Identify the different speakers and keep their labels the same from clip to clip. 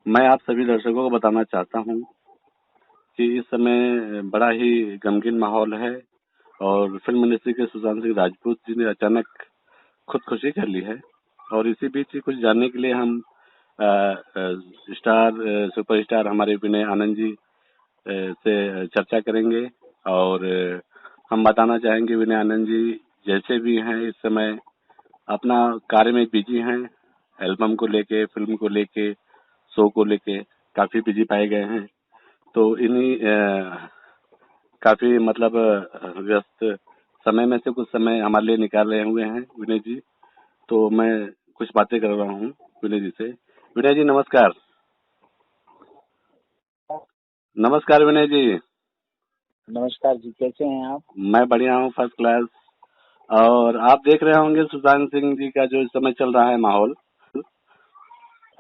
Speaker 1: मैं आप सभी दर्शकों को बताना चाहता हूँ कि इस समय बड़ा ही गमगीन माहौल है और फिल्म इंडस्ट्री के सुशांत सिंह राजपूत जी ने अचानक खुदकुशी कर ली है। और इसी बीच कुछ जानने के लिए हम सुपरस्टार हमारे विनय आनंद जी से चर्चा करेंगे। और हम बताना चाहेंगे विनय आनंद जी जैसे भी हैं इस समय अपना कार्य में बिजी हैं। एल्बम को लेके, फिल्म को लेके, शो को लेके काफी बिजी पाए गए हैं। तो इन्हीं काफी मतलब व्यस्त समय में से कुछ समय हमारे लिए निकाल रहे हुए हैं विनय जी। तो मैं कुछ बातें कर रहा हूँ विनय जी से। विनय जी नमस्कार। नमस्कार विनय जी।
Speaker 2: नमस्कार जी, कैसे हैं आप?
Speaker 1: मैं बढ़िया हूँ, फर्स्ट क्लास। और आप देख रहे होंगे सुशांत सिंह जी का जो इस समय चल रहा है माहौल।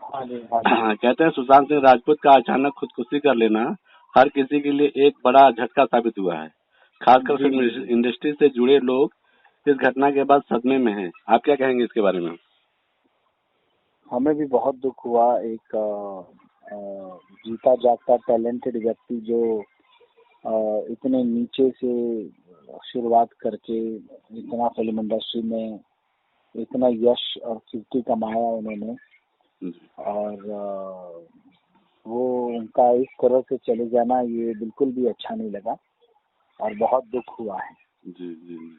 Speaker 2: हाँ जी, हाँ जी।
Speaker 1: कहते हैं सुशांत सिंह राजपूत का अचानक खुदकुशी कर लेना हर किसी के लिए एक बड़ा झटका साबित हुआ है। खासकर
Speaker 2: जी
Speaker 1: फिल्म
Speaker 2: जी जी।
Speaker 1: इंडस्ट्री से जुड़े लोग इस घटना के बाद सदमे में हैं। आप क्या कहेंगे इसके बारे में?
Speaker 2: हमें भी बहुत दुख हुआ। एक जीता जागता टैलेंटेड व्यक्ति जो इतने नीचे से शुरुआत करके इतना फिल्म इंडस्ट्री में इतना यश और कीर्ति कमाया उन्होंने।
Speaker 1: जी
Speaker 2: और वो उनका इस तरह से चले जाना ये बिल्कुल भी अच्छा नहीं लगा और बहुत दुख हुआ है।
Speaker 1: जी जी जी।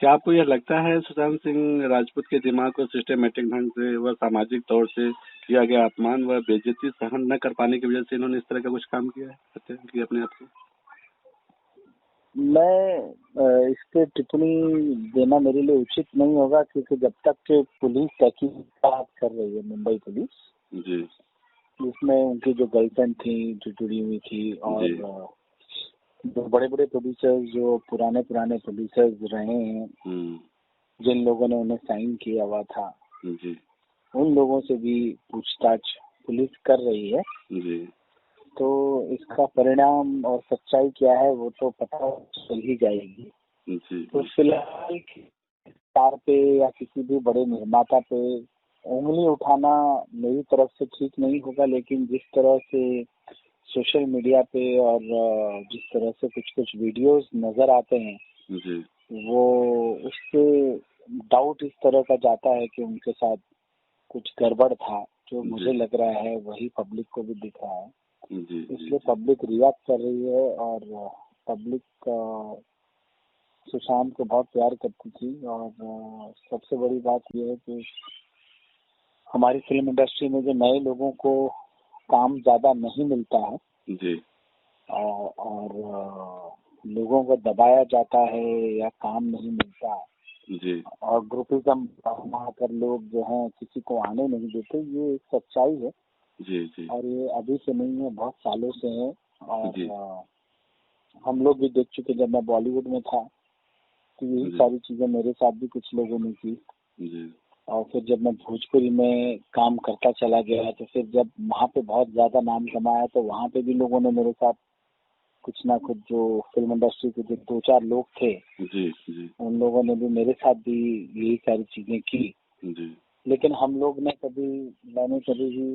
Speaker 1: क्या आपको यह लगता है सुशांत सिंह राजपूत के दिमाग को सिस्टमेटिक ढंग से व सामाजिक तौर से किया गया अपमान व बेइज्जती सहन न कर पाने की वजह से इन्होंने इस तरह का कुछ काम किया है कहते हैं कि अपने आप को?
Speaker 2: मैं इस पे टिप्पणी देना मेरे लिए उचित नहीं होगा, क्योंकि जब तक कि पुलिस तहकीकात कर रही है, मुंबई पुलिस,
Speaker 1: जी
Speaker 2: जिसमें उनकी जो गर्लफ्रेंड थी जो जुड़ी हुई थी, और
Speaker 1: जी।
Speaker 2: जो बड़े बड़े प्रोड्यूसर्स जो पुराने पुराने प्रोड्यूसर्स रहे हैं, जिन लोगों ने उन्हें साइन किया हुआ था,
Speaker 1: जी
Speaker 2: उन लोगों से भी पूछताछ पुलिस कर रही है।
Speaker 1: जी
Speaker 2: तो इसका परिणाम और सच्चाई क्या है वो तो पता चल ही जाएगी।
Speaker 1: जी
Speaker 2: तो फिलहाल स्टार पे या किसी भी बड़े निर्माता पे उंगली उठाना मेरी तरफ से ठीक नहीं होगा, लेकिन जिस तरह से सोशल मीडिया पे और जिस तरह से कुछ कुछ वीडियोस नजर आते हैं,
Speaker 1: जी
Speaker 2: वो उससे डाउट इस तरह का जाता है कि उनके साथ कुछ गड़बड़ था। जो मुझे
Speaker 1: जी
Speaker 2: लग रहा है वही पब्लिक को भी दिख रहा है,
Speaker 1: जी
Speaker 2: इसलिए पब्लिक रिएक्ट कर रही है। और पब्लिक सुशांत को बहुत प्यार करती थी। और सबसे बड़ी बात यह है कि हमारी फिल्म इंडस्ट्री में जो नए लोगों को काम ज्यादा नहीं मिलता है,
Speaker 1: जी
Speaker 2: और लोगों को दबाया जाता है या काम नहीं मिलता,
Speaker 1: जी
Speaker 2: और ग्रुपिज्म कर लोग जो हैं किसी को आने नहीं देते, ये एक सच्चाई है।
Speaker 1: जी जी
Speaker 2: और ये अभी से नहीं है, बहुत सालों से है। और
Speaker 1: जी
Speaker 2: हम लोग भी देख चुके। जब मैं बॉलीवुड में था तो यही
Speaker 1: जी
Speaker 2: सारी चीजें मेरे साथ भी कुछ लोगों ने की।
Speaker 1: जी
Speaker 2: और फिर जब मैं भोजपुरी में काम करता चला गया, तो फिर जब वहाँ पे बहुत ज्यादा नाम कमाया, तो वहाँ पे भी लोगों ने मेरे साथ कुछ ना कुछ, जो फिल्म इंडस्ट्री के जो दो चार लोग थे,
Speaker 1: जी जी
Speaker 2: उन लोगों ने भी मेरे साथ भी यही सारी चीजें की।
Speaker 1: जी
Speaker 2: लेकिन मैंने कभी भी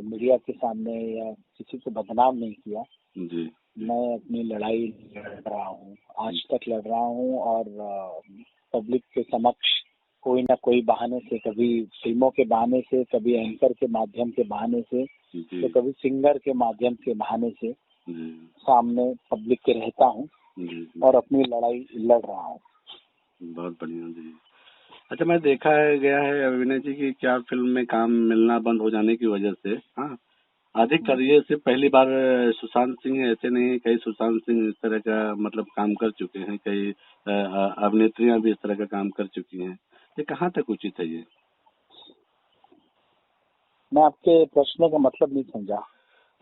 Speaker 2: मीडिया के सामने या किसी को बदनाम नहीं किया।
Speaker 1: जी
Speaker 2: मैं अपनी लड़ाई लड़ रहा हूँ, आज तक लड़ रहा हूँ। और पब्लिक के समक्ष कोई ना कोई बहाने से, कभी फिल्मों के बहाने से, कभी एंकर के माध्यम के बहाने से, तो कभी सिंगर के माध्यम के बहाने से सामने पब्लिक के रहता हूँ और अपनी लड़ाई लड़ रहा हूँ।
Speaker 1: बहुत बढ़िया जी। अच्छा, मैं देखा है गया है विनय जी की क्या फिल्म में काम मिलना बंद हो जाने की वजह से, हाँ, अधिकतर ये सिर्फ पहली बार सुशांत सिंह ऐसे नहीं, कई सुशांत सिंह इस तरह का मतलब काम कर चुके हैं, कई अभिनेत्रियां भी इस तरह का काम कर चुकी हैं। ये कहाँ तक उचित है ये?
Speaker 2: मैं आपके प्रश्न का मतलब नहीं समझा।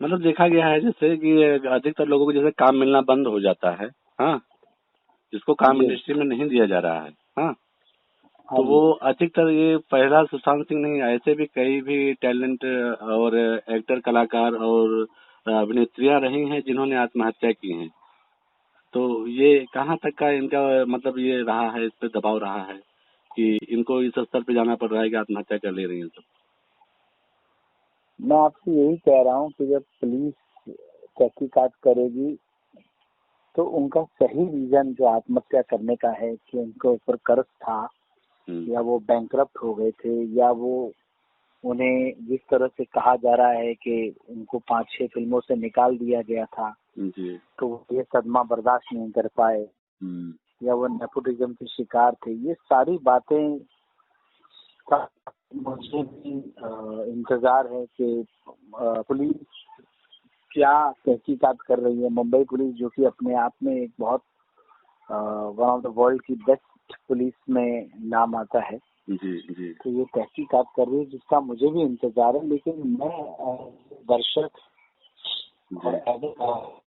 Speaker 1: मतलब देखा गया है जैसे कि अधिकतर लोगों को जैसे काम मिलना बंद हो जाता है, हाँ, जिसको काम
Speaker 2: जी।
Speaker 1: इंडस्ट्री में नहीं दिया जा रहा है, हाँ,
Speaker 2: हाँ
Speaker 1: तो
Speaker 2: जी।
Speaker 1: वो अधिकतर ये पहला सुशांत सिंह नहीं, ऐसे भी कई भी टैलेंट और एक्टर, कलाकार और अभिनेत्रियां रही हैं जिन्होंने आत्महत्या की हैं। तो ये कहाँ तक का इनका मतलब ये रहा है, इस पे दबाव रहा है कि इनको इस स्तर पे जाना पड़ रहा है कि आत्महत्या कर ले रही हैं सब?
Speaker 2: मैं आपसे यही कह रहा हूँ कि जब पुलिस तहकीकात करेगी तो उनका सही रीजन जो आत्महत्या करने का है कि उनके ऊपर कर्ज था या वो बैंकरप्ट हो गए थे या वो उन्हें जिस तरह से कहा जा रहा है कि उनको 5-6 फिल्मों से निकाल दिया गया था
Speaker 1: जी।
Speaker 2: तो वो ये सदमा बर्दाश्त नहीं कर पाए या वो नेपोटिज्म के शिकार थे, ये सारी बातें का मुझे भी इंतजार है कि पुलिस क्या तहकीकात कर रही है। मुंबई पुलिस जो कि अपने आप में एक बहुत वन ऑफ द वर्ल्ड की बेस्ट पुलिस में नाम आता है,
Speaker 1: जी जी।
Speaker 2: तो ये तहकीकात कर रही है जिसका मुझे भी इंतजार है। लेकिन मैं दर्शक और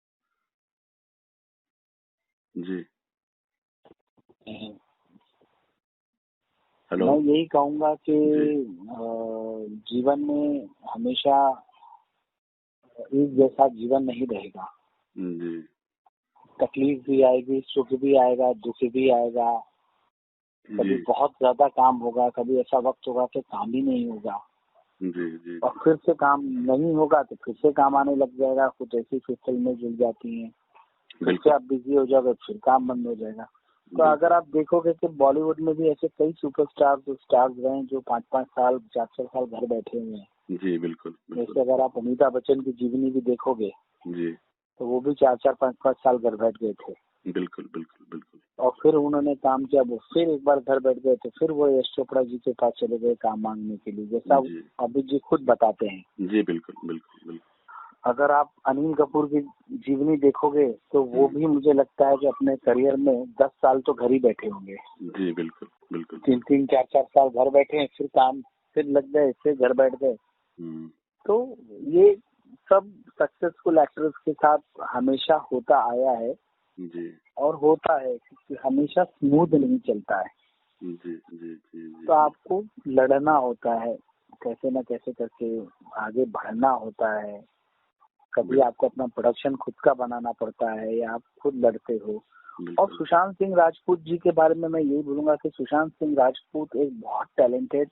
Speaker 1: जी।
Speaker 2: मैं यही कहूँगा कि जीवन में हमेशा एक जैसा जीवन नहीं रहेगा।
Speaker 1: जी।
Speaker 2: तकलीफ भी आएगी, सुख भी आएगा, दुख भी आएगा। कभी बहुत ज्यादा काम होगा, कभी ऐसा वक्त होगा कि काम ही नहीं होगा।
Speaker 1: जी जी।
Speaker 2: और फिर से काम नहीं होगा तो फिर से काम आने लग जाएगा। कुछ ऐसी फिल्में जुड़ जाती हैं, फिर से आप बिजी हो जाओगे, फिर काम बंद हो जाएगा। तो अगर आप देखोगे कि बॉलीवुड में भी ऐसे कई स्टार्स रहे हैं जो 5-5 साल 4-4 साल घर बैठे हुए हैं।
Speaker 1: जी बिल्कुल।
Speaker 2: जैसे अगर आप अमिताभ बच्चन की जीवनी भी देखोगे
Speaker 1: जी,
Speaker 2: तो वो भी 4-4 5-5 साल घर बैठ गए थे।
Speaker 1: बिल्कुल बिल्कुल बिल्कुल।
Speaker 2: और फिर उन्होंने काम किया, वो फिर एक बार घर बैठ गए, तो फिर वो यश चोपड़ा जी के पास चले गए काम मांगने के लिए, जैसा अभी जी खुद बताते हैं।
Speaker 1: जी बिल्कुल बिल्कुल बिल्कुल।
Speaker 2: अगर आप अनिल कपूर की जीवनी देखोगे तो वो भी मुझे लगता है कि अपने करियर में 10 साल तो घर ही बैठे होंगे।
Speaker 1: जी बिल्कुल बिल्कुल।
Speaker 2: 3-3 4-4 साल घर बैठे हैं, फिर काम फिर लग गए, फिर घर बैठ गए। तो ये सब सक्सेसफुल एक्टर्स के साथ हमेशा होता आया है
Speaker 1: जी।
Speaker 2: और होता है, क्योंकि हमेशा स्मूथ नहीं चलता है।
Speaker 1: जी जी जी।
Speaker 2: तो आपको लड़ना होता है, कैसे न कैसे करके आगे बढ़ना होता है। कभी आपको अपना प्रोडक्शन खुद का बनाना पड़ता है या आप खुद लड़ते हो। और सुशांत सिंह राजपूत जी के बारे में मैं यही बोलूंगा कि सुशांत सिंह राजपूत एक बहुत टैलेंटेड,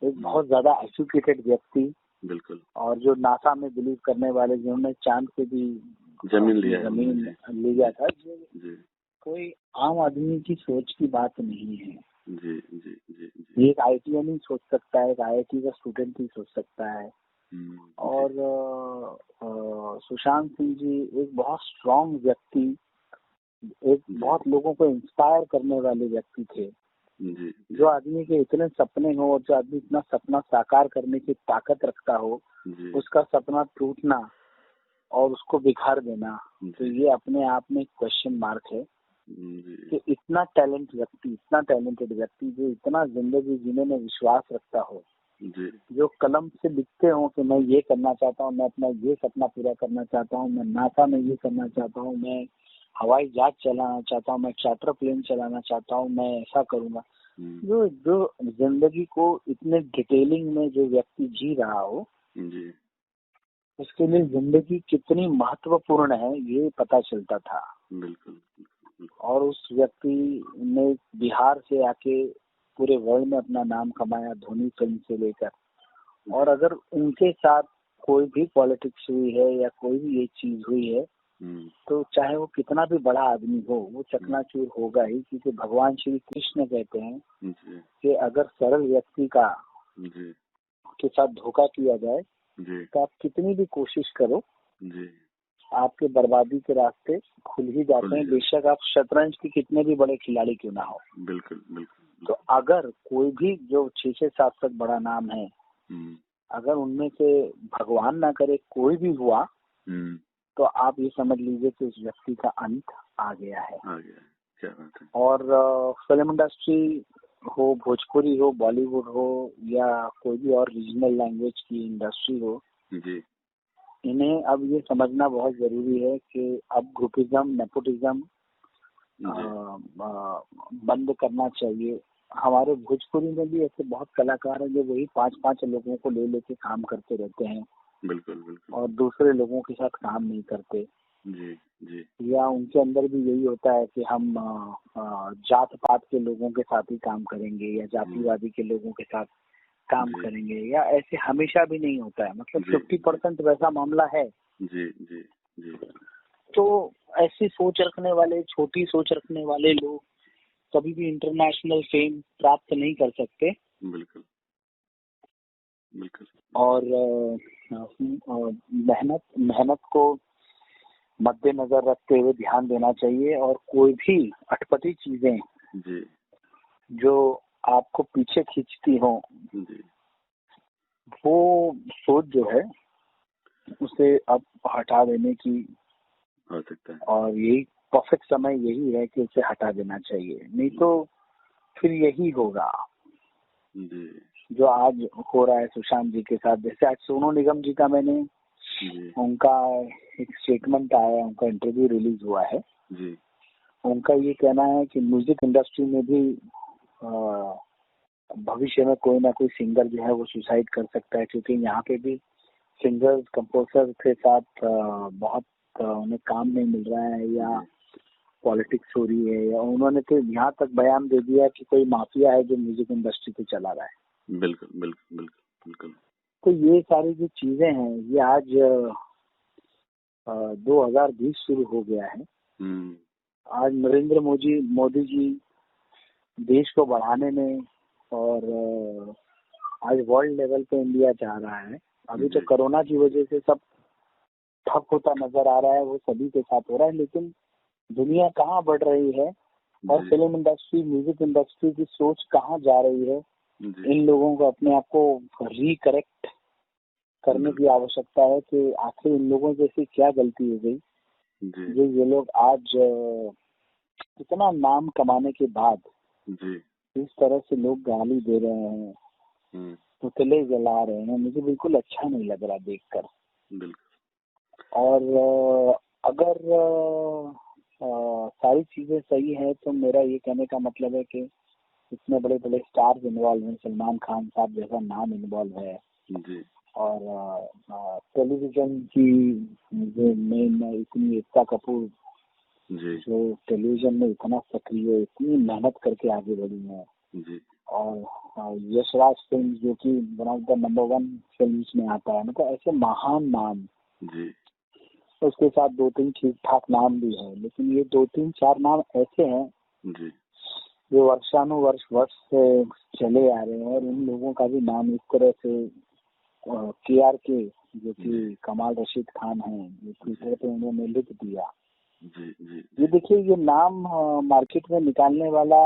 Speaker 2: एक बहुत ज्यादा एजुकेटेड व्यक्ति,
Speaker 1: बिल्कुल,
Speaker 2: और जो नासा में बिलीव करने वाले, जिन्होंने चांद पे भी
Speaker 1: जमीन
Speaker 2: लिया था, कोई आम आदमी की सोच की बात नहीं है।
Speaker 1: जी जी जी जी।
Speaker 2: एक आईटीआई नहीं सोच सकता है, एक आईआईटी का स्टूडेंट ही सोच सकता है। और सुशांत सिंह जी एक बहुत स्ट्रॉन्ग व्यक्ति, एक बहुत लोगों को इंस्पायर करने वाले व्यक्ति थे।
Speaker 1: जी।
Speaker 2: जो आदमी के इतने सपने हो और जो आदमी इतना सपना साकार करने की ताकत रखता हो, उसका सपना टूटना और उसको बिखार देना, तो ये अपने आप में क्वेश्चन मार्क है कि इतना टैलेंटेड व्यक्ति जो इतना जिंदगी जीने में विश्वास रखता हो, जो कलम से लिखते हो कि मैं ये करना चाहता हूँ, मैं अपना ये सपना पूरा करना चाहता हूँ, मैं नासा में ये करना चाहता हूँ, मैं हवाई जहाज चलाना चाहता हूँ, मैं चार्टर प्लेन चलाना चाहता हूँ, मैं ऐसा करूंगा। जो जिंदगी को इतने डिटेलिंग में जो व्यक्ति जी रहा हो, उसके लिए जिंदगी कितनी महत्वपूर्ण है ये पता चलता था।
Speaker 1: बिल्कुल।
Speaker 2: और उस व्यक्ति ने बिहार से आके पूरे वर्ल्ड में अपना नाम कमाया, धोनी फिल्म से लेकर। और अगर उनके साथ कोई भी पॉलिटिक्स हुई है या कोई भी ये चीज हुई है, तो चाहे वो कितना भी बड़ा आदमी हो, वो चकनाचूर होगा ही। क्योंकि भगवान श्री कृष्ण कहते हैं कि अगर सरल व्यक्ति का के साथ धोखा किया जाए तो आप कितनी भी कोशिश करो, आपके बर्बादी के रास्ते खुल ही जाते हैं, बेशक आप शतरंज के कितने भी बड़े खिलाड़ी क्यों ना हो।
Speaker 1: बिल्कुल बिल्कुल।
Speaker 2: तो अगर कोई भी जो 6-7 तक बड़ा नाम है, अगर उनमें से भगवान ना करे कोई भी हुआ, तो आप ये समझ लीजिए कि उस व्यक्ति का अंत आ गया है।
Speaker 1: क्या बात है।
Speaker 2: और फिल्म इंडस्ट्री हो, भोजपुरी हो, बॉलीवुड हो, या कोई भी और रीजनल लैंग्वेज की इंडस्ट्री हो, इन्हें अब ये समझना बहुत जरूरी है कि अब ग्रुपिज्म, नेपोटिज्म बंद करना चाहिए। हमारे भोजपुरी में भी ऐसे बहुत कलाकार हैं जो वही 5-5 लोगों को ले लेके काम करते रहते हैं।
Speaker 1: बिल्कुल बिल्कुल।
Speaker 2: और दूसरे लोगों के साथ काम नहीं करते।
Speaker 1: जी।
Speaker 2: या उनके अंदर भी यही होता है कि हम जात पात के लोगों के साथ ही काम करेंगे या जातिवादी के लोगों के साथ काम
Speaker 1: जी
Speaker 2: करेंगे, या ऐसे हमेशा भी नहीं होता है, मतलब
Speaker 1: जी
Speaker 2: 50% वैसा मामला है।
Speaker 1: जी जी जी
Speaker 2: तो ऐसी सोच रखने वाले, छोटी सोच रखने वाले लोग कभी भी इंटरनेशनल फेम प्राप्त नहीं कर सकते।
Speaker 1: बिल्कुल बिल्कुल
Speaker 2: और मेहनत मेहनत को मद्देनजर रखते हुए ध्यान देना चाहिए, और कोई भी अटपटी चीजें
Speaker 1: जी
Speaker 2: जो आपको पीछे खींचती हो,
Speaker 1: जी
Speaker 2: वो सोच जो है उसे अब हटा देने की,
Speaker 1: हो सकता है।
Speaker 2: और यही परफेक्ट समय यही है कि उसे हटा देना चाहिए, नहीं तो फिर यही होगा
Speaker 1: जी
Speaker 2: जो आज हो रहा है सुशांत जी के साथ। जैसे आज सोनू निगम जी का मैंने
Speaker 1: जी
Speaker 2: उनका एक स्टेटमेंट आया है, उनका इंटरव्यू रिलीज हुआ है।
Speaker 1: जी
Speaker 2: उनका ये कहना है कि म्यूजिक इंडस्ट्री में भी भविष्य में कोई ना कोई सिंगर जो है वो सुसाइड कर सकता है, क्योंकि यहाँ पे भी सिंगर्स कंपोजर के साथ बहुत उन्हें काम नहीं मिल रहा है, या पॉलिटिक्स हो रही है, या उन्होंने तो यहाँ तक बयान दे दिया कि कोई माफिया है जो म्यूजिक इंडस्ट्री को चला रहा है।
Speaker 1: बिल्कुल बिल्कुल बिल्कुल बिल्कुल।
Speaker 2: तो ये सारी जो चीजें हैं ये आज 2020 शुरू हो गया है। आज नरेंद्र मोदी जी देश को बढ़ाने में, और आज वर्ल्ड लेवल पे इंडिया जा रहा है। अभी तो कोरोना की वजह से सब ठप होता नजर आ रहा है, वो सभी के साथ हो रहा है, लेकिन दुनिया कहाँ बढ़ रही है और फिल्म इंडस्ट्री, म्यूजिक इंडस्ट्री की सोच कहाँ जा रही है, इन लोगों को अपने आप को रिकरेक्ट करने की आवश्यकता है कि आखिर इन लोगों जैसी क्या गलती हो गई जो ये लोग आज इतना नाम कमाने के बाद इस तरह से लोग गाली दे रहे हैं, पुतले जला रहे हैं। मुझे बिल्कुल अच्छा नहीं लग रहा देखकर। और अगर सारी चीजें सही है तो मेरा ये कहने का मतलब है कि इतने बड़े बड़े स्टार्स इन्वॉल्व हैं, सलमान खान साहब जैसा नाम इन्वॉल्व है, और टेलीविजन की जो मेन इतनी एकता कपूर जो टेलीविजन में इतना सक्रिय, इतनी मेहनत करके आगे बढ़ी है, और यशराज फिल्म जो कि one of the number 1 films में आता है, मतलब ऐसे महान नाम, उसके साथ 2-3 ठीक ठाक नाम भी है, लेकिन ये 2-3-4 नाम ऐसे हैं जो वर्षानुवर्ष से चले आ रहे हैं, और इन लोगों का भी नाम इस तरह से KRK जो कि कमाल रशीद खान है, जो ट्विटर पे उन्होंने लिख दिया। ये देखिए, ये नाम मार्केट में निकालने वाला,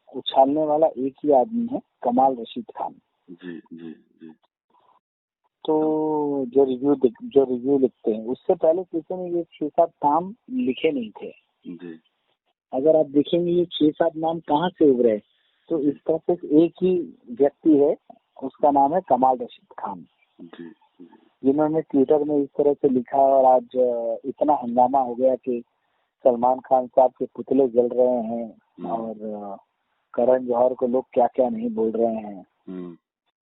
Speaker 2: उछालने वाला एक ही आदमी है, कमाल रशीद खान। तो जो रिव्यू लिखते हैं, उससे पहले किसी ने ये 6-7 नाम लिखे नहीं थे। अगर आप देखेंगे ये 6-7 नाम कहाँ से उभरे, तो इसका सिर्फ एक ही व्यक्ति है, उसका नाम है कमाल रशीद खान, जिन्होंने ट्विटर में इस तरह से लिखा, और आज इतना हंगामा हो गया कि सलमान खान साहब के पुतले जल रहे हैं, और करण जौहर को लोग क्या क्या नहीं बोल रहे हैं।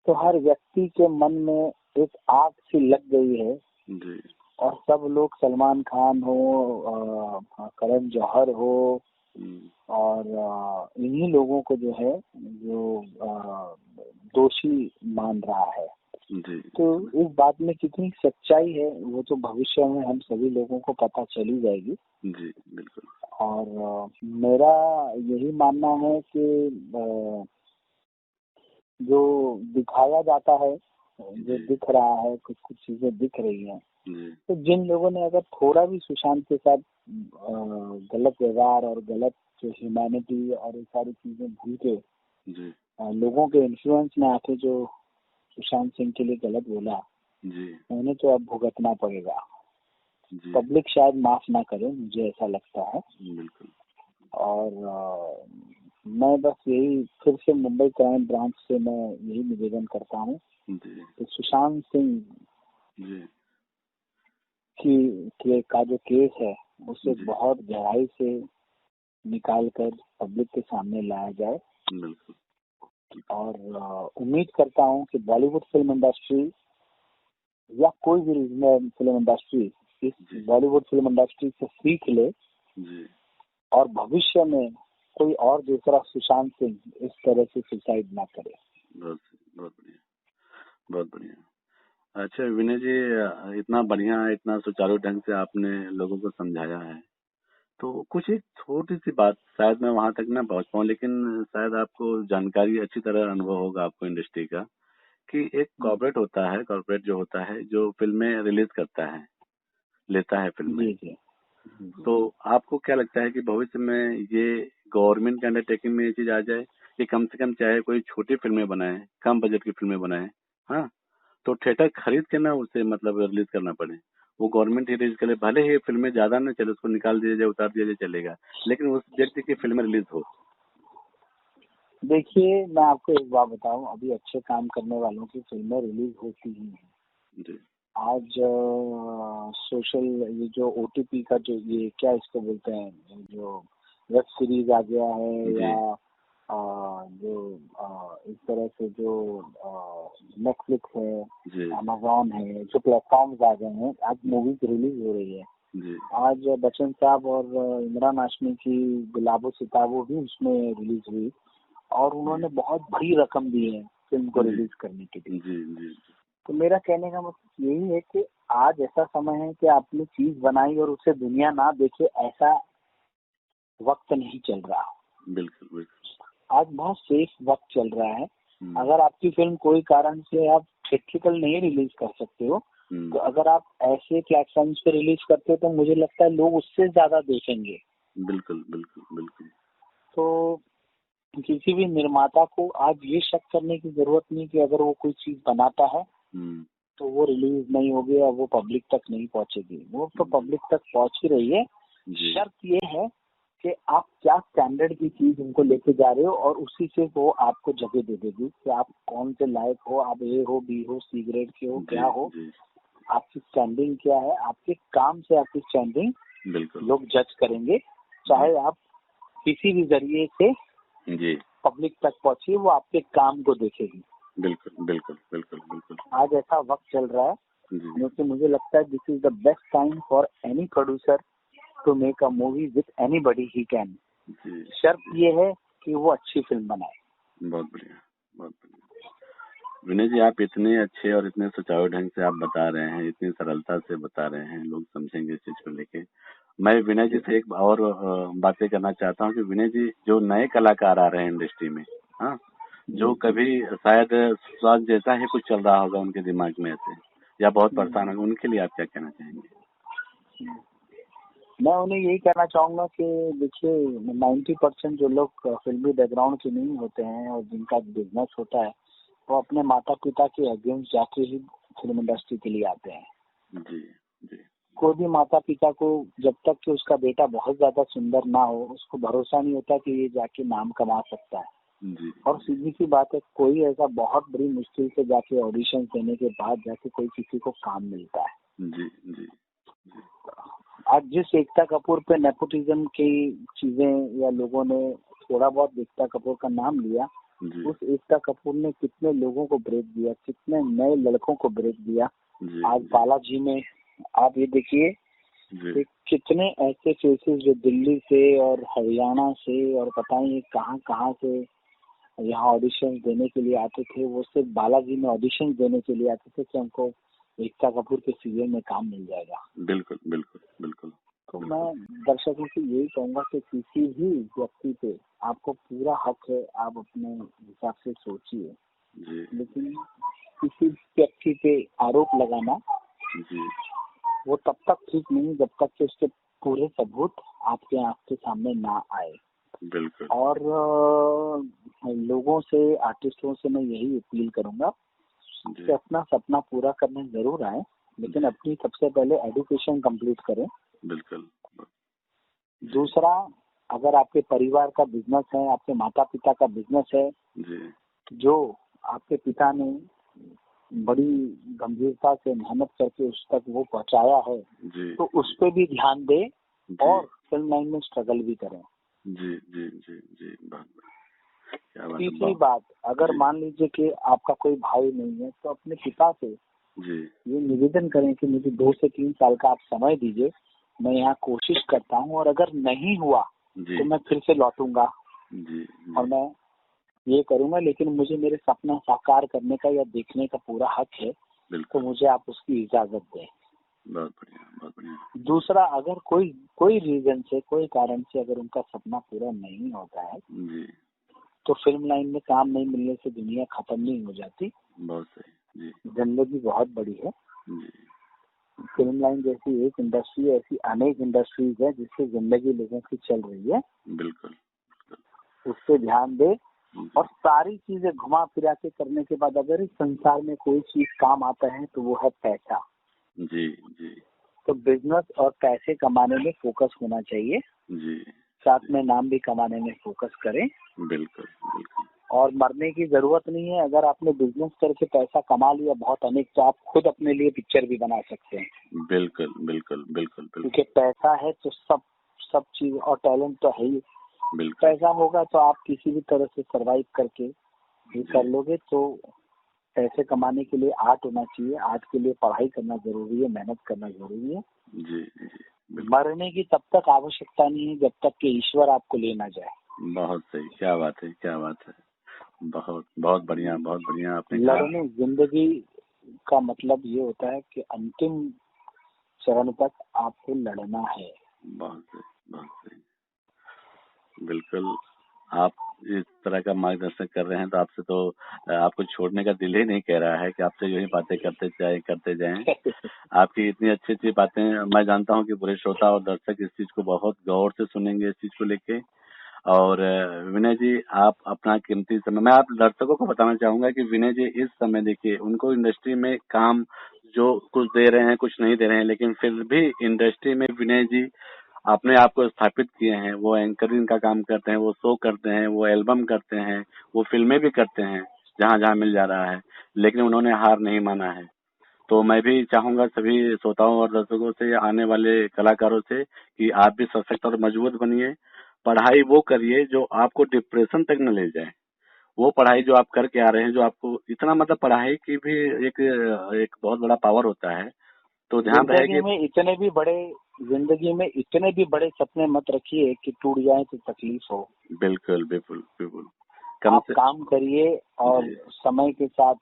Speaker 2: तो हर व्यक्ति के मन में एक आग सी लग गई है, और सब लोग सलमान खान हो, करण जौहर हो, और इन्हीं लोगों को जो है जो दोषी मान रहा है। तो इस बात में कितनी सच्चाई है वो तो भविष्य में हम सभी लोगों को पता चली जाएगी।
Speaker 1: बिल्कुल।
Speaker 2: और मेरा यही मानना है कि जो दिखाया जाता है, जो दिख रहा है, कुछ कुछ चीजें दिख रही हैं, तो जिन लोगों ने अगर थोड़ा भी सुशांत के साथ गलत व्यवहार और गलत जो ह्यूमैनिटी और ये सारी चीजें भूल के लोगों के इन्फ्लुएंस में आके जो सुशांत सिंह के लिए गलत बोला, उन्हें तो अब भुगतना पड़ेगा। पब्लिक शायद माफ ना करे, मुझे ऐसा लगता है। और मैं बस यही फिर से मुंबई क्राइम ब्रांच से मैं यही निवेदन करता हूँ कि सुशांत सिंह का जो केस है उसे बहुत गहराई से निकाल कर पब्लिक के सामने लाया जाए। और उम्मीद करता हूँ कि बॉलीवुड फिल्म इंडस्ट्री या कोई भी रीजनल फिल्म इंडस्ट्री इस बॉलीवुड फिल्म इंडस्ट्री से सीख ले, और भविष्य में कोई और दूसरा सुशांत सिंह इस तरह से सुसाइड ना करे।
Speaker 1: बहुत बढ़िया, बहुत बढ़िया। अच्छा विनय जी, इतना बढ़िया, इतना सुचारू ढंग से आपने लोगों को समझाया है, तो कुछ एक छोटी सी बात, शायद मैं वहां तक ना पहुंच पाऊँ, लेकिन शायद आपको जानकारी अच्छी तरह अनुभव होगा आपको इंडस्ट्री का, कि एक कॉर्पोरेट होता है, कॉर्पोरेट जो होता है जो फिल्में रिलीज करता है, लेता है फिल्में,
Speaker 2: जी जी जी।
Speaker 1: तो आपको क्या लगता है कि भविष्य में ये गवर्नमेंट के अंडरटेकिंग में ये चीज आ जाए कि कम से कम चाहे कोई छोटी फिल्में बनाए, कम बजट की फिल्में बनाए, हाँ, तो थिएटर खरीद के ना उसे मतलब रिलीज करना पड़े, वो गवर्नमेंट ही रिलीज करे, भले ही फिल्में ज्यादा ना चले, उसको निकाल दिया जाए, उतार दिया जाए, चलेगा, लेकिन उस व्यक्ति की फिल्म रिलीज हो।
Speaker 2: देखिए, मैं आपको एक बात बताऊं, अभी अच्छे काम करने वालों की फिल्में रिलीज होती ही हैं।
Speaker 1: जी
Speaker 2: आज सोशल, ये जो ओटीपी का जो, ये क्या इसको बोलते हैं, जो वेब सीरीज आ गया है,
Speaker 1: जी
Speaker 2: या जो इस तरह से जो नेटफ्लिक्स है,
Speaker 1: जी
Speaker 2: अमेजॉन है, जो प्लेटफॉर्म्स आ गए हैं, आज मूवीज रिलीज हो रही है।
Speaker 1: जी
Speaker 2: आज बच्चन साहब और इमरान हाशमी की गुलाबो सिताबो भी उसमें रिलीज हुई, और उन्होंने बहुत बड़ी रकम दी है फिल्म को
Speaker 1: जी
Speaker 2: रिलीज करने के लिए।
Speaker 1: जी जी
Speaker 2: तो मेरा कहने का मतलब यही है कि आज ऐसा समय है कि आपने चीज बनाई और उसे दुनिया ना देखे, ऐसा वक्त नहीं चल रहा।
Speaker 1: बिल्कुल बिल्कुल।
Speaker 2: आज बहुत सेफ वक्त चल रहा है।
Speaker 1: हम्म,
Speaker 2: अगर आपकी फिल्म कोई कारण से आप थिएट्रिकल नहीं रिलीज कर सकते हो, तो अगर आप ऐसे प्लेटफॉर्म्स पे रिलीज करते हो, तो मुझे लगता है लोग उससे ज्यादा देखेंगे।
Speaker 1: बिल्कुल बिल्कुल बिल्कुल।
Speaker 2: तो किसी भी निर्माता को आज ये शक करने की जरूरत नहीं कि अगर वो कोई चीज बनाता है
Speaker 1: हम्म,
Speaker 2: तो वो रिलीज नहीं होगी और वो पब्लिक तक नहीं पहुंचेगी। वो तो पब्लिक तक पहुंच ही रही है।
Speaker 1: जी
Speaker 2: शर्त ये है कि आप क्या स्टैंडर्ड की चीज उनको लेके जा रहे हो, और उसी से वो आपको जगह दे देगी कि आप कौन से लायक हो, आप ए हो, बी हो, सी ग्रेड के हो,
Speaker 1: जी
Speaker 2: क्या हो,
Speaker 1: जी
Speaker 2: आपकी स्टैंडिंग क्या है, आपके काम से आपकी स्टैंडिंग
Speaker 1: बिल्कुल।
Speaker 2: लोग जज करेंगे। चाहे आप किसी भी जरिए से
Speaker 1: जी
Speaker 2: पब्लिक तक पहुंची, वो आपके काम को देखेगी।
Speaker 1: बिल्कुल बिल्कुल बिल्कुल बिल्कुल।
Speaker 2: आज ऐसा वक्त चल रहा है,
Speaker 1: जी
Speaker 2: क्योंकि मुझे लगता है this is the best time for any producer to make a movie with anybody he can.
Speaker 1: जी।
Speaker 2: शर्त ये है कि वो अच्छी फिल्म बनाए।
Speaker 1: बहुत बढ़िया, बहुत बढ़िया। विनय जी, आप इतने अच्छे और इतने सुचारू ढंग से आप बता रहे हैं, इतनी सरलता से बता रहे हैं, लोग समझेंगे इस चीज को लेके। मैं विनय जी से एक और बातें करना चाहता हूँ कि विनय जी, जो नए कलाकार आ रहे हैं इंडस्ट्री में, हाँ, जो कभी शायद स्वाद जैसा ही कुछ चल रहा होगा उनके दिमाग में ऐसे, या बहुत परेशान होंगे, उनके लिए आप क्या कहना चाहेंगे?
Speaker 2: मैं उन्हें यही कहना चाहूंगा कि देखिए, 90% जो लोग फिल्मी बैकग्राउंड के नहीं होते हैं और जिनका बिजनेस होता है, वो अपने माता पिता के अगेंस्ट जाके ही फिल्म इंडस्ट्री के लिए आते हैं।
Speaker 1: जी जी
Speaker 2: कोई भी माता पिता को जब तक कि उसका बेटा बहुत ज्यादा सुंदर ना हो, उसको भरोसा नहीं होता कि ये जाके नाम कमा सकता है।
Speaker 1: जी
Speaker 2: और सीधी सी बात है, कोई ऐसा बहुत बड़ी मुश्किल से जाके ऑडिशन देने के बाद जाके कोई किसी को काम मिलता है।
Speaker 1: जी जी
Speaker 2: आज जिस एकता कपूर पे नेपोटिज्म की चीजें या लोगों ने थोड़ा बहुत एकता कपूर का नाम लिया,
Speaker 1: जी
Speaker 2: उस एकता कपूर ने कितने लोगों को ब्रेक दिया, कितने नए लड़कों को ब्रेक दिया।
Speaker 1: जी
Speaker 2: आज बालाजी में आप ये देखिए
Speaker 1: जी
Speaker 2: कि कितने ऐसे फेसेस जो दिल्ली से और हरियाणा से और पता नहीं कहाँ कहाँ से यहाँ ऑडिशन देने के लिए आते थे, वो सिर्फ बालाजी में ऑडिशन देने के लिए आते थे कि हमको एकता कपूर के सीरियल में काम मिल जाएगा।
Speaker 1: बिल्कुल बिल्कुल बिल्कुल।
Speaker 2: तो मैं दर्शकों से यही कहूंगा कि किसी भी व्यक्ति पे आपको पूरा हक है, आप अपने हिसाब से सोचिए,
Speaker 1: जी
Speaker 2: लेकिन किसी व्यक्ति पे आरोप लगाना
Speaker 1: जी
Speaker 2: वो तब तक ठीक नहीं जब तक कि उसके पूरे सबूत आपके आंख के सामने ना आए।
Speaker 1: बिल्कुल।
Speaker 2: और लोगों से, आर्टिस्टों से मैं यही अपील करूंगा कि
Speaker 1: जी
Speaker 2: अपना सपना पूरा करने जरूर आए, लेकिन अपनी सबसे पहले एजुकेशन कंप्लीट करें।
Speaker 1: बिल्कुल।
Speaker 2: दूसरा, अगर आपके परिवार का बिजनेस है, आपके माता पिता का बिजनेस है,
Speaker 1: जी
Speaker 2: जो आपके पिता ने बड़ी गंभीरता से मेहनत करके उस तक वो पहुंचाया है,
Speaker 1: जी
Speaker 2: तो उस पे भी ध्यान दें
Speaker 1: जी
Speaker 2: और फिल्म लाइन में स्ट्रगल भी करें।
Speaker 1: जी जी जी जी। बहुत क्या बात है,
Speaker 2: तीसरी बात, अगर मान लीजिए कि आपका कोई भाई नहीं है, तो अपने पिता से
Speaker 1: जी
Speaker 2: ये निवेदन करें कि मुझे 2 से 3 साल का आप समय दीजिए, मैं यहाँ कोशिश करता हूँ और अगर नहीं हुआ
Speaker 1: जी
Speaker 2: तो मैं फिर से लौटूंगा
Speaker 1: जी
Speaker 2: और मैं ये करूंगा, लेकिन मुझे मेरे सपना साकार करने का या देखने का पूरा हक है, तो मुझे आप उसकी इजाजत दें।
Speaker 1: बहुत बढ़िया, बहुत बढ़िया।
Speaker 2: दूसरा, अगर कोई रीजन से, कोई कारण से अगर उनका सपना पूरा नहीं होता है
Speaker 1: जी,
Speaker 2: तो फिल्म लाइन में काम नहीं मिलने से दुनिया खत्म नहीं हो जाती।
Speaker 1: बहुत सही जी,
Speaker 2: जिंदगी बहुत बड़ी है।
Speaker 1: जी,
Speaker 2: फिल्म लाइन जैसी एक इंडस्ट्री, ऐसी अनेक इंडस्ट्रीज है जिससे जिंदगी लोगों की चल रही है।
Speaker 1: बिल्कुल,
Speaker 2: उस पर ध्यान दे।
Speaker 1: जी,
Speaker 2: और सारी चीजें घुमा फिरा के करने के बाद अगर इस संसार में कोई चीज काम आता है तो वो है पैसा।
Speaker 1: जी, जी,
Speaker 2: तो बिजनेस और पैसे कमाने में फोकस होना चाहिए,
Speaker 1: जी,
Speaker 2: साथ में नाम भी कमाने में फोकस करें।
Speaker 1: बिल्कुल, बिल्कुल,
Speaker 2: और मरने की जरूरत नहीं है। अगर आपने बिजनेस करके पैसा कमा लिया बहुत अनेक, तो आप खुद अपने लिए पिक्चर भी बना सकते हैं।
Speaker 1: बिल्कुल, बिल्कुल, बिल्कुल,
Speaker 2: क्योंकि पैसा है तो सब चीज, और टैलेंट तो है ही।
Speaker 1: बिल्कुल,
Speaker 2: पैसा होगा तो आप किसी भी तरह से सरवाइव करके ये कर लोगे। तो पैसे कमाने के लिए आर्ट होना चाहिए, आर्ट के लिए पढ़ाई करना जरूरी है, मेहनत करना जरूरी है।
Speaker 1: जी, जी,
Speaker 2: मरने की तब तक आवश्यकता नहीं है जब तक कि ईश्वर आपको ले ना जाए।
Speaker 1: बहुत सही, क्या बात है, क्या बात है। बहुत बहुत बढ़िया, बहुत बढ़िया आपने कहा।
Speaker 2: लड़ने, जिंदगी का मतलब ये होता है कि अंतिम चरण तक आपको लड़ना है।
Speaker 1: बहुत सही, बहुत सही। बिल्कुल, आप इस तरह का मार्गदर्शन कर रहे हैं तो आपसे तो आपको छोड़ने का दिल ही नहीं कह रहा है कि आपसे यही बातें करते जाएं। आपकी इतनी अच्छी बातें मैं जानता हूं कि पूरे श्रोता और दर्शक इस चीज को बहुत गौर से सुनेंगे, इस चीज को लेके। और विनय जी, आप अपना कीमती समय, मैं आप दर्शकों को बताना चाहूंगा कि विनय जी इस समय देखिए उनको इंडस्ट्री में काम जो कुछ दे रहे हैं, कुछ नहीं दे रहे हैं, लेकिन फिर भी इंडस्ट्री में विनय जी अपने आप को स्थापित किए हैं। वो एंकरिंग का काम करते हैं, वो शो करते हैं, वो एल्बम करते हैं, वो फिल्में भी करते हैं जहां जहां मिल जा रहा है, लेकिन उन्होंने हार नहीं माना है। तो मैं भी चाहूंगा सभी श्रोताओं और दर्शकों से, आने वाले कलाकारों से, कि आप भी सशक्त और मजबूत बनिए। पढ़ाई वो करिए जो आपको डिप्रेशन तक न ले जाए। वो पढ़ाई जो आप करके आ रहे हैं, जो आपको इतना, मतलब पढ़ाई की भी एक एक बहुत बड़ा पावर होता है। तो ध्यान रहे कि
Speaker 2: जिंदगी में इतने भी बड़े सपने मत रखिए कि टूट जाए तो तकलीफ हो।
Speaker 1: बिल्कुल, बिल्कुल, बिल्कुल।
Speaker 2: आप काम करिए और
Speaker 1: जी,
Speaker 2: समय के साथ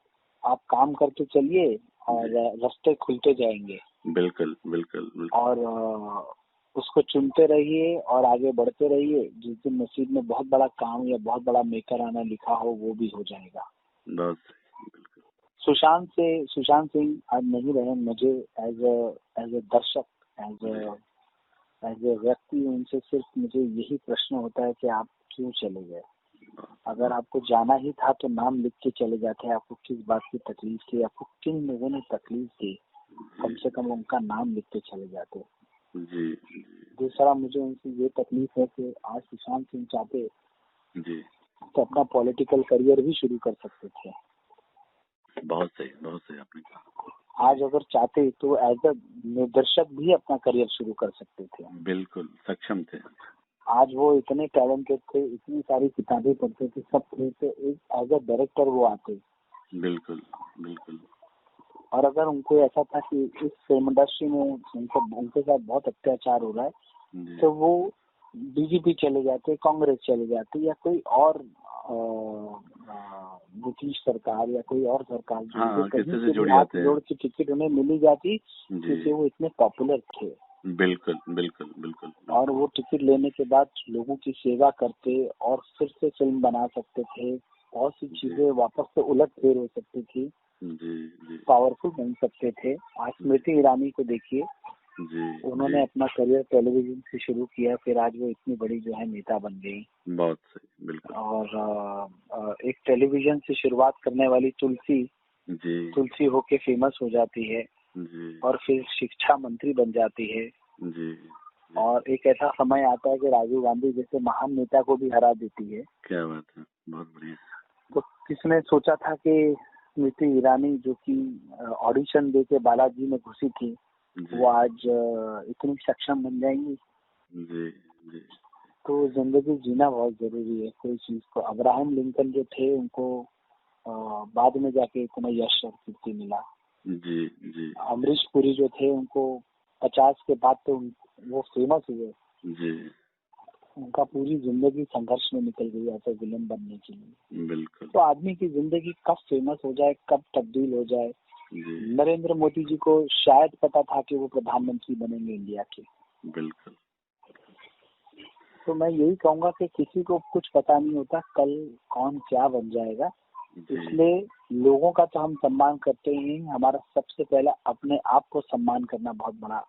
Speaker 2: आप काम करते चलिए और रास्ते खुलते जाएंगे।
Speaker 1: बिल्कुल, बिल्कुल, बिल्कुल।
Speaker 2: और उसको चुनते रहिए और आगे बढ़ते रहिए। जिस दिन नसीब में बहुत बड़ा काम या बहुत बड़ा मेकर आना लिखा हो वो भी हो जाएगा।
Speaker 1: बहुत सही, बिल्कुल।
Speaker 2: सुशांत सिंह आज नहीं रहे। मुझे एज ए दर्शक, एज ए व्यक्ति, उनसे सिर्फ मुझे यही प्रश्न होता है कि आप क्यों चले गए। अगर आपको जाना ही था तो नाम लिख के चले जाते। आपको किस बात की तकलीफ थी, आपको किन लोगों ने तकलीफ दी, कम से कम उनका नाम लिख के चले जाते।
Speaker 1: जी,
Speaker 2: दूसरा, मुझे उनसे ये तकलीफ है कि आज सुशांत सिंह चाहते
Speaker 1: जी,
Speaker 2: तो अपना पॉलिटिकल करियर भी शुरू कर सकते थे।
Speaker 1: बहुत सही आपने कहा।
Speaker 2: आज अगर चाहते तो एज अ निर्देशक भी अपना करियर शुरू कर सकते थे।
Speaker 1: बिल्कुल सक्षम थे।
Speaker 2: आज वो इतने टैलेंटेड थे, इतनी सारी किताबें पढ़ते थे, सब थे। एक एज अ डायरेक्टर वो आते।
Speaker 1: बिल्कुल, बिल्कुल।
Speaker 2: और अगर उनको ऐसा था कि इस फिल्म इंडस्ट्री में उनके साथ बहुत अत्याचार हो रहा है तो वो बीजेपी चले जाते, कांग्रेस चले जाते, या कोई और नीतीश सरकार या कोई और सरकार
Speaker 1: किसी से जुड़ जाते हैं।
Speaker 2: जोड़ की टिकट उन्हें मिली जाती क्योंकि वो इतने पॉपुलर थे।
Speaker 1: बिल्कुल, बिल्कुल, बिल्कुल।
Speaker 2: और वो टिकट लेने के बाद लोगों की सेवा करते और फिर से फिल्म बना सकते थे। बहुत सी चीजें वापस से उलट फेर हो सकती थी।
Speaker 1: जी,
Speaker 2: पावरफुल बन सकते थे। आज स्मृति ईरानी को देखिए, उन्होंने अपना करियर टेलीविजन से शुरू किया, फिर आज वो इतनी बड़ी जो है नेता बन गई।
Speaker 1: बहुत सही, बिल्कुल।
Speaker 2: और एक टेलीविजन से शुरुआत करने वाली तुलसी होके फेमस हो जाती है और फिर शिक्षा मंत्री बन जाती है। और एक ऐसा समय आता है कि राजीव गांधी जैसे महान नेता को भी हरा देती है।
Speaker 1: क्या बात है, बहुत बढ़िया।
Speaker 2: तो किसने सोचा था कि स्मृति ईरानी, जो कि ऑडिशन दे के बालाजी में घुसी थी, वो आज इतनी सक्षम बन जाएंगी। तो जिंदगी जीना बहुत जरूरी है कोई चीज को। अब्राहम लिंकन जो थे उनको बाद में जाके इतना यश और कीर्ति मिला। अमरीश पुरी जो थे उनको 50 के बाद तो वो फेमस हुए। उनका पूरी जिंदगी संघर्ष में निकल गई ऐसे विलेन बनने के लिए।
Speaker 1: बिल्कुल
Speaker 2: तो आदमी की जिंदगी कब फेमस हो जाए, कब तब्दील हो जाए।
Speaker 1: जी,
Speaker 2: नरेंद्र मोदी जी को शायद पता था कि वो प्रधानमंत्री बनेंगे इंडिया के।
Speaker 1: बिल्कुल
Speaker 2: तो मैं यही कहूंगा कि किसी को कुछ पता नहीं होता कल कौन क्या बन जाएगा,
Speaker 1: जी।
Speaker 2: इसलिए लोगों का तो हम सम्मान करते ही हैं, हमारा सबसे पहला अपने आप को सम्मान करना बहुत बड़ा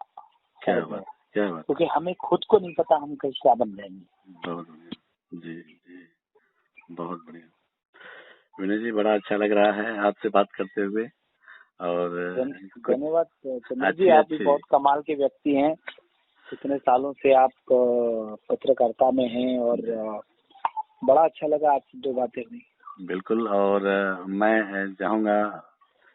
Speaker 1: क्या
Speaker 2: फर्ज है,
Speaker 1: बात, क्या बात,
Speaker 2: क्योंकि हमें खुद को नहीं पता हम कल क्या बन जाएंगे।
Speaker 1: बहुत बढ़िया जी, जी, बहुत बढ़िया। विनय जी, बड़ा अच्छा लग रहा है आपसे बात करते हुए और कुछ
Speaker 2: धन्यवाद चंद्र जी,
Speaker 1: अच्छे
Speaker 2: आप भी
Speaker 1: अच्छे
Speaker 2: बहुत कमाल के व्यक्ति हैं। इतने सालों से आप पत्रकारिता में हैं और बड़ा अच्छा लगा आपसे दो बातें हुई।
Speaker 1: बिल्कुल। और मैं चाहूंगा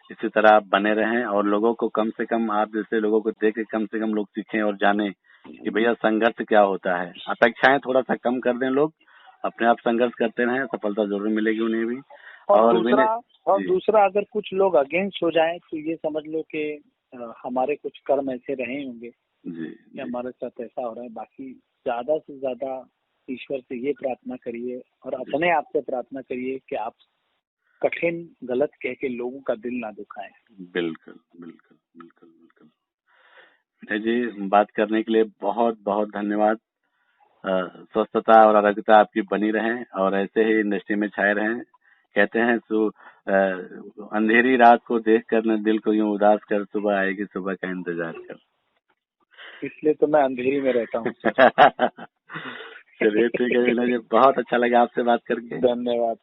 Speaker 1: इसी तरह आप बने रहें और लोगों को कम से कम, आप जैसे लोगों को देख के कम से कम लोग सीखें और जानें कि भैया संघर्ष क्या होता है। अपेक्षाएं थोड़ा सा कम कर दें लोग, अपने आप संघर्ष करते रहें, सफलता जरूर मिलेगी उन्हें भी।
Speaker 2: और दूसरा अगर कुछ लोग अगेंस्ट हो जाएं तो ये समझ लो कि हमारे कुछ कर्म ऐसे रहे होंगे कि हमारे साथ ऐसा हो रहा है। बाकी ज्यादा से ज्यादा ईश्वर से ये प्रार्थना करिए और अपने आप से प्रार्थना करिए कि आप कठिन गलत कह के लोगों का दिल ना दुखाएं।
Speaker 1: बिल्कुल बिल्कुल बिल्कुल बिल्कुल। विनय जी, बात करने के लिए बहुत बहुत धन्यवाद। स्वस्थता और आरोग्यता आपकी बनी रहे और ऐसे ही इंडस्ट्री में छाए रहें। कहते हैं अंधेरी रात को देख कर न दिल को यूं उदास कर, सुबह आएगी सुबह का इंतजार कर।
Speaker 2: इसलिए तो मैं अंधेरी में रहता हूँ।
Speaker 1: चलिए ठीक है विनय जी, बहुत अच्छा लगा आपसे बात करके।
Speaker 2: धन्यवाद।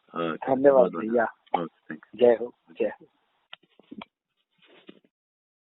Speaker 2: धन्यवाद भैया।
Speaker 1: Okay, thank you.
Speaker 2: जय हो, जय हो।